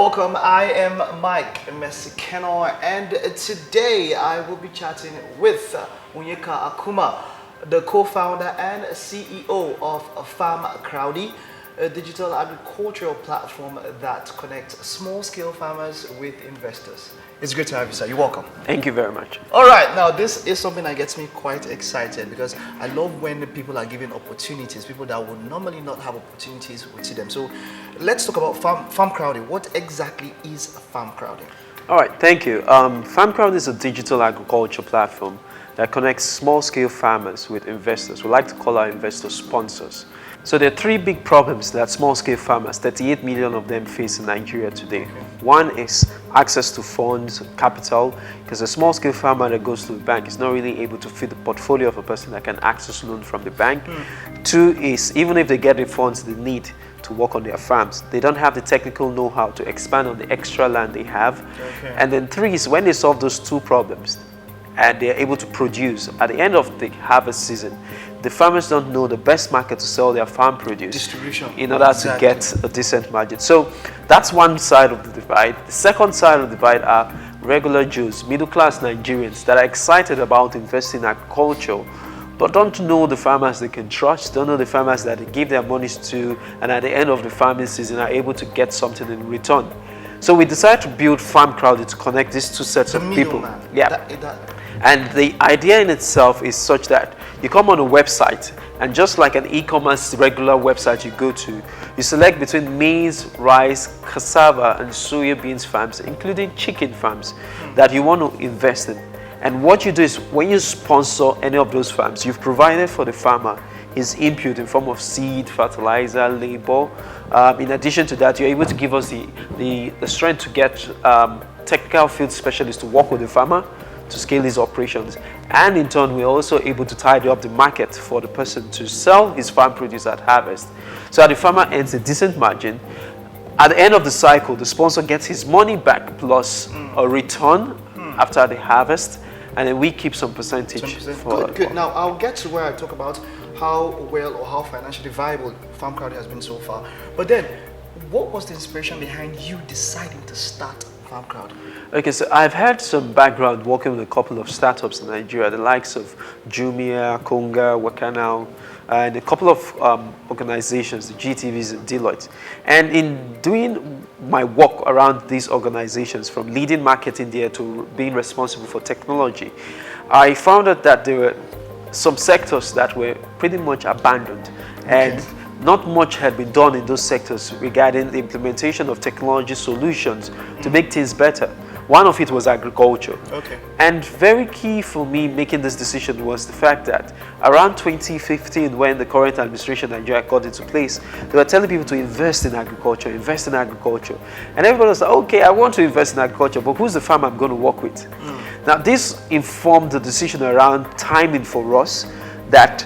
welcome. I am Mike Mesikeno, and today I will be chatting with Onyeka Akuma, the co-founder and CEO of Farmcrowdy, a digital agricultural platform that connects small-scale farmers with investors. It's great to have you, sir. You're welcome. Thank you very much. All right, now this is something that gets me quite excited because I love when people are given opportunities, people that would normally not have opportunities would see them. So let's talk about Farmcrowdy. What exactly is Farmcrowdy? All right, thank you. Farmcrowdy is a digital agriculture platform that connects small-scale farmers with investors. We like to call our investors sponsors. So there are three big problems that small-scale farmers, 38 million of them, face in Nigeria today. Okay. One is access to funds, capital, because a small-scale farmer that goes to the bank is not really able to fit the portfolio of a person that can access loan from the bank. Two is, even if they get the funds they need to work on their farms, they don't have the technical know-how to expand on the extra land they have. Okay. And then three is, when they solve those two problems and they're able to produce at the end of the harvest season, the farmers don't know the best market to sell their farm produce distribution in order to get a decent margin. So that's one side of the divide. The second side of the divide are regular Jews, middle-class Nigerians that are excited about investing in agriculture, but don't know the farmers they can trust, don't know the farmers that they give their monies to, and at the end of the farming season are able to get something in return. So we decided to build Farmcrowdy to connect these two sets of people. Yeah. And the idea in itself is such that you come on a website, and just like an e-commerce regular website you go to, you select between maize, rice, cassava, and soya beans farms, including chicken farms, that you want to invest in. And what you do is, when you sponsor any of those farms, you've provided for the farmer his input in form of seed, fertilizer, labor. In addition to that, you're able to give us the strength to get technical field specialists to work with the farmer to scale his operations, and in turn we're also able to tidy up the market for the person to sell his farm produce at harvest, so that the farmer earns a decent margin. At the end of the cycle, the sponsor gets his money back plus a return after the harvest, and then we keep some percentage. Good. Now I'll get to where I talk about how well or how financially viable Farmcrowdy has been so far, but then what was the inspiration behind you deciding to start Farmcrowdy? Okay, so I've had some background working with a couple of startups in Nigeria, the likes of Jumia, Konga, Wakanao, and a couple of organizations, the GTVs and Deloitte. And in doing my work around these organizations, from leading marketing there to being responsible for technology, I found out that there were some sectors that were pretty much abandoned. And not much had been done in those sectors regarding the implementation of technology solutions to make things better. One of it was agriculture. Okay. And very key for me making this decision was the fact that around 2015, when the current administration in Nigeria got into place, they were telling people to invest in agriculture, invest in agriculture. And everybody was like, okay, I want to invest in agriculture, but who's the farmer I'm going to work with? Now, this informed the decision around timing for us that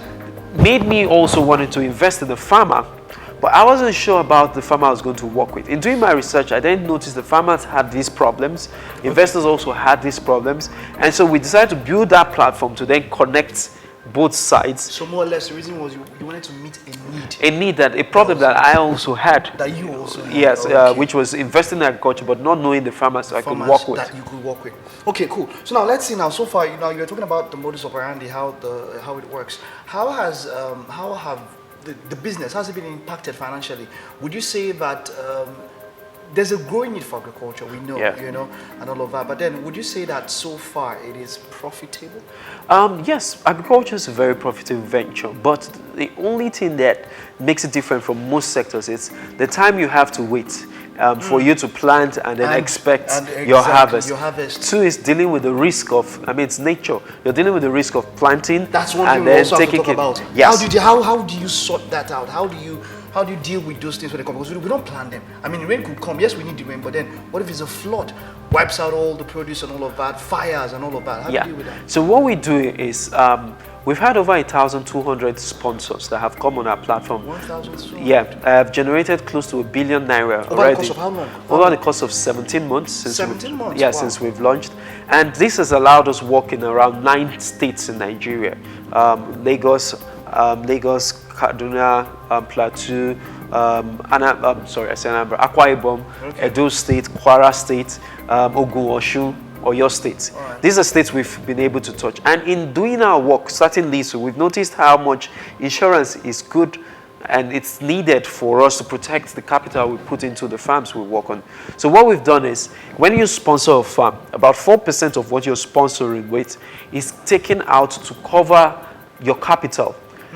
made me also wanting to invest in the farmer, but I wasn't sure about the farmer I was going to work with. In doing my research, I then noticed the farmers had these problems, investors also had these problems, and so we decided to build that platform to then connect both sides. So more or less the reason was you wanted to meet a need. A need, that a problem that I also had. That you also had. Yes, which was investing in agriculture but not knowing the farmers I could work with. That you could work with. Okay, cool. So now let's see now, so far, you're talking about the modus operandi, how it works. How have the business, has it been impacted financially? Would you say that there's a growing need for agriculture, we know, and all of that, but then would you say that so far it is profitable? Yes, agriculture is a very profitable venture, but the only thing that makes it different from most sectors is the time you have to wait for you to plant and then expect your harvest. Two is dealing with the risk of, it's nature. You're dealing with the risk of planting. That's one thing we also have to talk about. Yes. How do you sort that out? How do you deal with those things when they come? Because we don't plan them. Rain could come. Yes, we need the rain, but then what if it's a flood? Wipes out all the produce and all of that, fires and all of that. How do you deal with that? So what we do is we've had over 1,200 sponsors that have come on our platform. 1,200? Yeah, I've generated close to ₦1 billion already. Over the course of how long? Over the course of 17 months. 17 months? Yeah, wow. Since we've launched. And this has allowed us work in around 9 states in Nigeria. Lagos, Kaduna, Plateau, sorry, I said Anambra, Akwa Ibom, Edo State, Kwara State, Ogun, Osun, or your state. Right. These are states we've been able to touch. And in doing our work, certainly, so we've noticed how much insurance is good and it's needed for us to protect the capital we put into the farms we work on. So what we've done is, when you sponsor a farm, about 4% of what you're sponsoring with is taken out to cover your capital,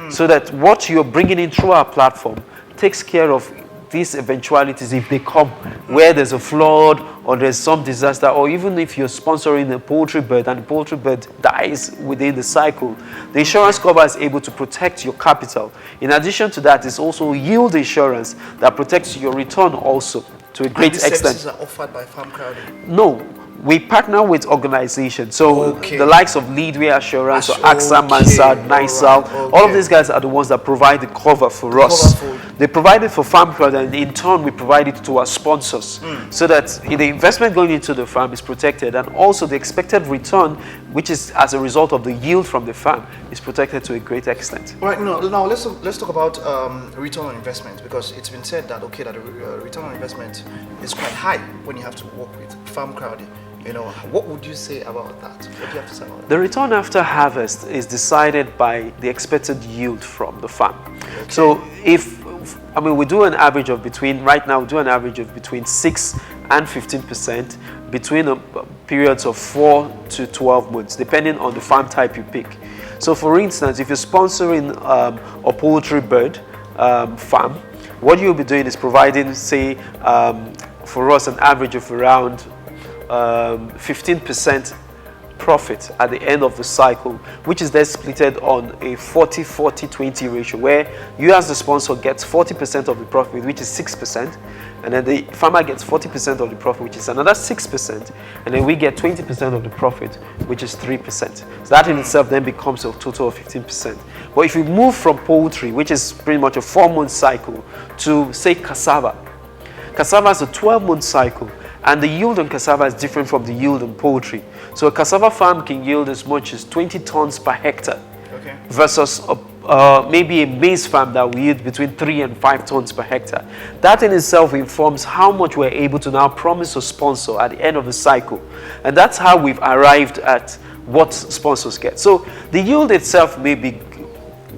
so that what you're bringing in through our platform takes care of these eventualities if they come, where there's a flood or there's some disaster, or even if you're sponsoring a poultry bird and the poultry bird dies within the cycle, the insurance cover is able to protect your capital. In addition to that, it's also yield insurance that protects your return also to a great extent. Services are offered by Farmcrowdy? No. We partner with organizations, so the likes of Leadway Assurance, or AXA, Mansard, Nisal, all of these guys are the ones that provide the cover for us. They provide it for Farmcrowdy, and in turn we provide it to our sponsors, so that the investment going into the farm is protected, and also the expected return, which is as a result of the yield from the farm, is protected to a great extent. Right, now let's talk about return on investment, because it's been said that that the return on investment is quite high when you have to work with Farmcrowdy. What would you say about that? What do you have to say about that? The return after harvest is decided by the expected yield from the farm. So we do an average of right now we do an average of between 6 and 15% between periods of 4 to 12 months, depending on the farm type you pick. So for instance, if you're sponsoring a poultry bird farm, what you'll be doing is providing, say, for us, an average of around 15% profit at the end of the cycle, which is then splitted on a 40-40-20 ratio, where you as the sponsor gets 40% of the profit, which is 6%, and then the farmer gets 40% of the profit, which is another 6%, and then we get 20% of the profit, which is 3%. So that in itself then becomes a total of 15%. But if you move from poultry, which is pretty much a 4-month cycle, to say cassava is a 12-month cycle, and the yield on cassava is different from the yield on poultry. So a cassava farm can yield as much as 20 tons per hectare, versus maybe a maize farm that will yield between 3 and 5 tons per hectare. That in itself informs how much we're able to now promise a sponsor at the end of the cycle. And that's how we've arrived at what sponsors get. So the yield itself may be,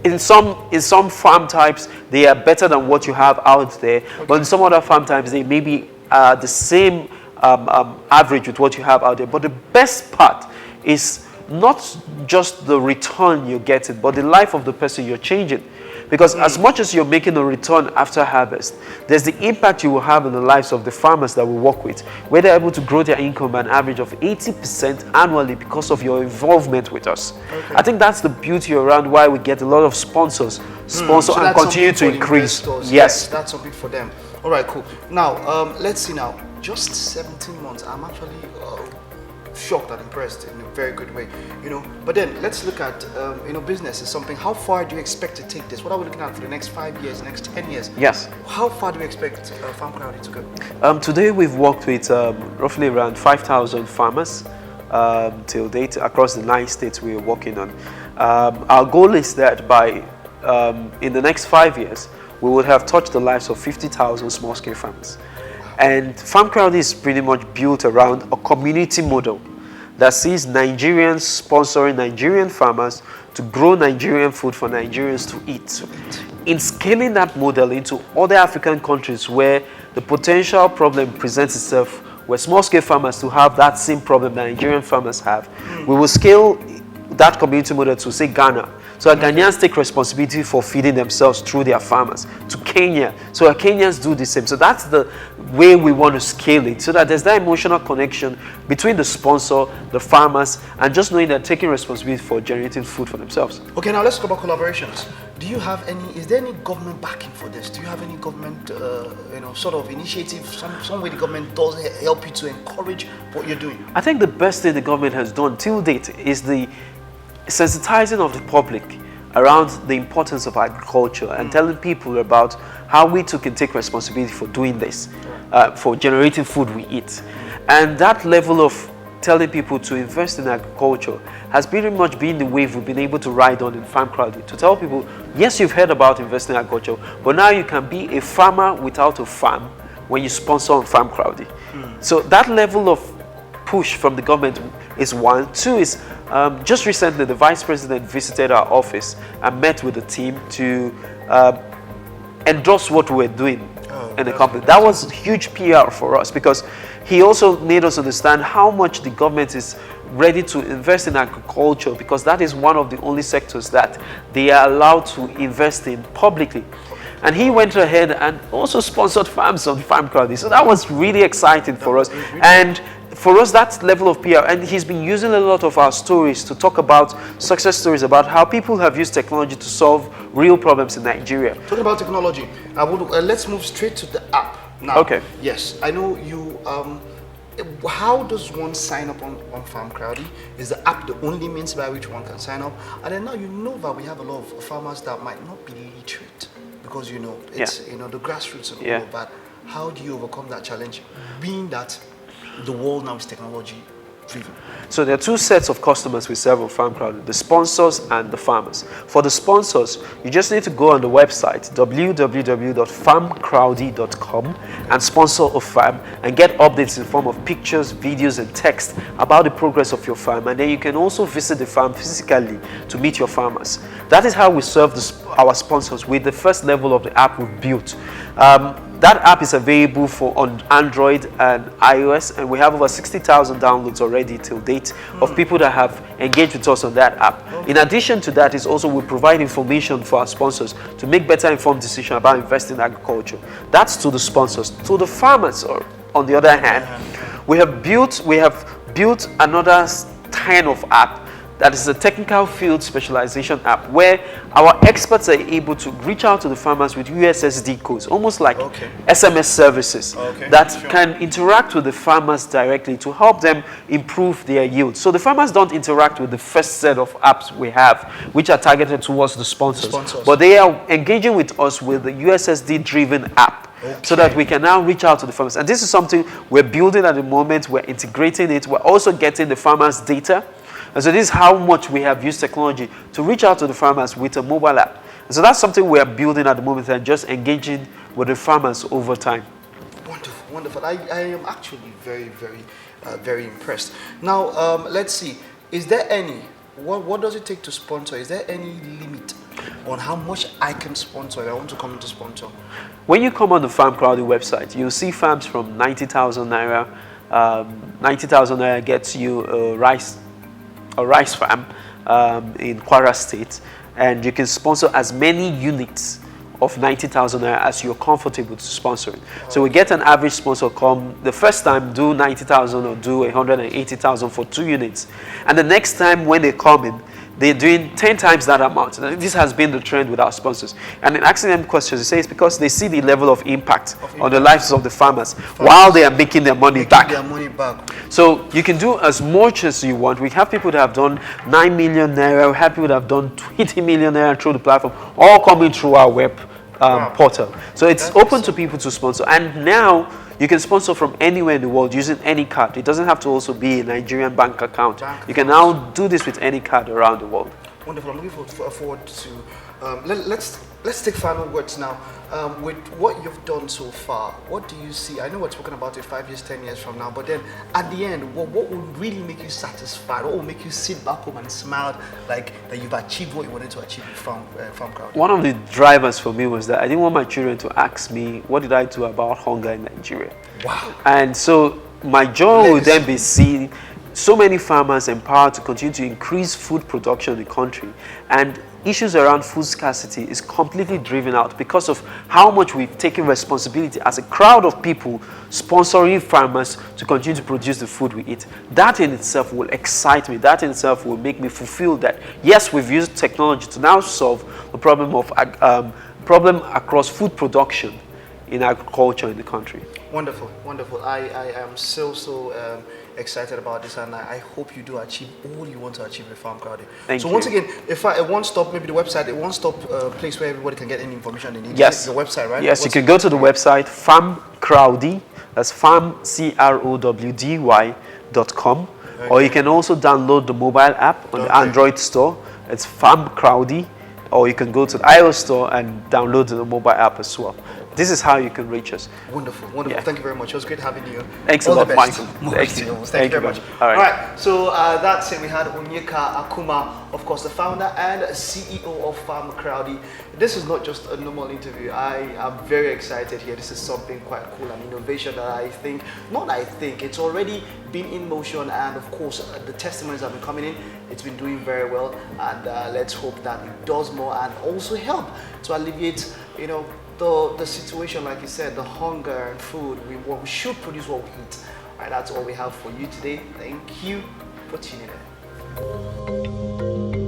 in some farm types, they are better than what you have out there, but in some other farm types, they may be the same average with what you have out there. But the best part is not just the return you're getting, but the life of the person you're changing. Because as much as you're making a return after harvest, there's the impact you will have in the lives of the farmers that we work with, where they're able to grow their income by an average of 80% annually because of your involvement with us. I think that's the beauty around why we get a lot of sponsors sponsor so and continue to increase. Yes, that's something for them. All right, cool. Now, let's see now. Just 17 months. I'm actually shocked and impressed in a very good way, But then let's look at, business is something. How far do you expect to take this? What are we looking at for the next 5 years, next 10 years? Yes. How far do we expect Farmcrowdy to go? Today we've worked with roughly around 5,000 farmers till date across the 9 states we are working on. Our goal is that by in the next 5 years, we would have touched the lives of 50,000 small-scale farmers. And Farmcrowdy is pretty much built around a community model that sees Nigerians sponsoring Nigerian farmers to grow Nigerian food for Nigerians to eat. In scaling that model into other African countries where the potential problem presents itself, where small-scale farmers to have that same problem that Nigerian farmers have, we will scale that community model to, say, Ghana. So Ghanaians take responsibility for feeding themselves through their farmers. To Kenya, so Kenyans do the same. So that's the way we want to scale it, so that there's that emotional connection between the sponsor, the farmers, and just knowing they're taking responsibility for generating food for themselves. Okay, now let's talk about collaborations. Do you have is there any government backing for this? Do you have any government, sort of initiative, some way the government does help you to encourage what you're doing? I think the best thing the government has done till date is the sensitizing of the public around the importance of agriculture and telling people about how we too can take responsibility for doing this, for generating food we eat. And that level of telling people to invest in agriculture has pretty much been the wave we've been able to ride on in Farmcrowdy. To tell people, yes, you've heard about investing in agriculture, but now you can be a farmer without a farm when you sponsor on Farmcrowdy. So that level of push from the government is one. Two is just recently the vice president visited our office and met with the team to endorse what we're doing in the company. That was huge PR for us, because he also made us understand how much the government is ready to invest in agriculture, because that is one of the only sectors that they are allowed to invest in publicly. And he went ahead and also sponsored farms on Farmcrowdy. So that was really exciting for us. And for us, that level of PR, and he's been using a lot of our stories to talk about success stories about how people have used technology to solve real problems in Nigeria. Talking about technology, I would let's move straight to the app now. Okay. Yes, I know you. How does one sign up on Farmcrowdy? Is the app the only means by which one can sign up? And then now you know that we have a lot of farmers that might not be literate, because you know it's the grassroots and all of that. How do you overcome that challenge, being that the world now is technology driven? So there are two sets of customers we serve on Farmcrowdy: the sponsors and the farmers. For the sponsors, you just need to go on the website www.farmcrowdy.com and sponsor a farm and get updates in the form of pictures, videos and text about the progress of your farm. And then you can also visit the farm physically to meet your farmers. That is how we serve our sponsors with the first level of the app we've built. That app is available on Android and iOS, and we have over 60,000 downloads already till date of people that have engaged with us on that app. In addition to that, is also we provide information for our sponsors to make better informed decisions about investing in agriculture. That's to the sponsors. To the farmers, on the other hand, we have built another kind of app that is a technical field specialization app, where our experts are able to reach out to the farmers with USSD codes, almost like SMS services that can interact with the farmers directly to help them improve their yield. So the farmers don't interact with the first set of apps we have, which are targeted towards the sponsors. But they are engaging with us with the USSD driven app. So that we can now reach out to the farmers. And this is something we're building at the moment. We're integrating it. We're also getting the farmers' data. And so this is how much we have used technology to reach out to the farmers with a mobile app. And so that's something we are building at the moment and just engaging with the farmers over time. Wonderful, wonderful. I am actually very, very impressed. Now, let's see. Is there any, what does it take to sponsor? Is there any limit on how much I can sponsor if I want to come into sponsor? When you come on the Farmcrowdy website, you'll see farms from 90,000 naira. 90,000 naira gets you a rice farm in Kwara State, and you can sponsor as many units of 90,000 naira as you're comfortable to sponsoring. So we get an average sponsor come the first time, do 90,000 or do 180,000 for 2 units, and the next time when they come in, they're doing 10 times that amount. And this has been the trend with our sponsors. And in asking them questions, they say it's because they see the level of impact on the lives of the farmers while they are making their money back. So you can do as much as you want. We have people that have done 9 million naira. We have people that have done 20 million naira through the platform, all coming through our web portal. So it's open to people to sponsor. And now you can sponsor from anywhere in the world using any card. It doesn't have to also be a Nigerian bank account. You can now do this with any card around the world. Wonderful. I'm looking forward to. Let's take final words now. With what you've done so far, what do you see? I know we're talking about it 5 years, 10 years from now, but then at the end, what will really make you satisfied? What will make you sit back home and smile like that you've achieved what you wanted to achieve from Farmcrowdy? One of the drivers for me was that I didn't want my children to ask me, what did I do about hunger in Nigeria? Wow. And so my joy would then be seeing so many farmers empowered to continue to increase food production in the country, and issues around food scarcity is completely driven out because of how much we've taken responsibility as a crowd of people sponsoring farmers to continue to produce the food we eat. That in itself will excite me. That in itself will make me fulfill that, yes, we've used technology to now solve the problem across food production in agriculture in the country. Wonderful, wonderful. I am so excited about this, and I hope you do achieve all you want to achieve with Farmcrowdy. Thank you. So once again, if I one-stop, maybe the website, a one-stop place where everybody can get any information they need. Yes. The website, right? Yes, you can go to the website Farmcrowdy. That's farmcrowdy.com. Or you can also download the mobile app on the Android store. It's Farmcrowdy. Or you can go to the iOS store and download the mobile app as well. This is how you can reach us. Wonderful, wonderful. Yeah. Thank you very much. It was great having you. Thanks a lot, Michael. Thank you very much. All right. So that's it. We had Onyeka Akuma, of course, the founder and CEO of Farmcrowdy. This is not just a normal interview. I am very excited here. This is something quite cool, an innovation that it's already been in motion, and of course, the testimonies have been coming in. It's been doing very well, and let's hope that it does more and also help to alleviate, the situation, like you said, the hunger and food. We should produce what we eat. All right, that's all we have for you today. Thank you for tuning in.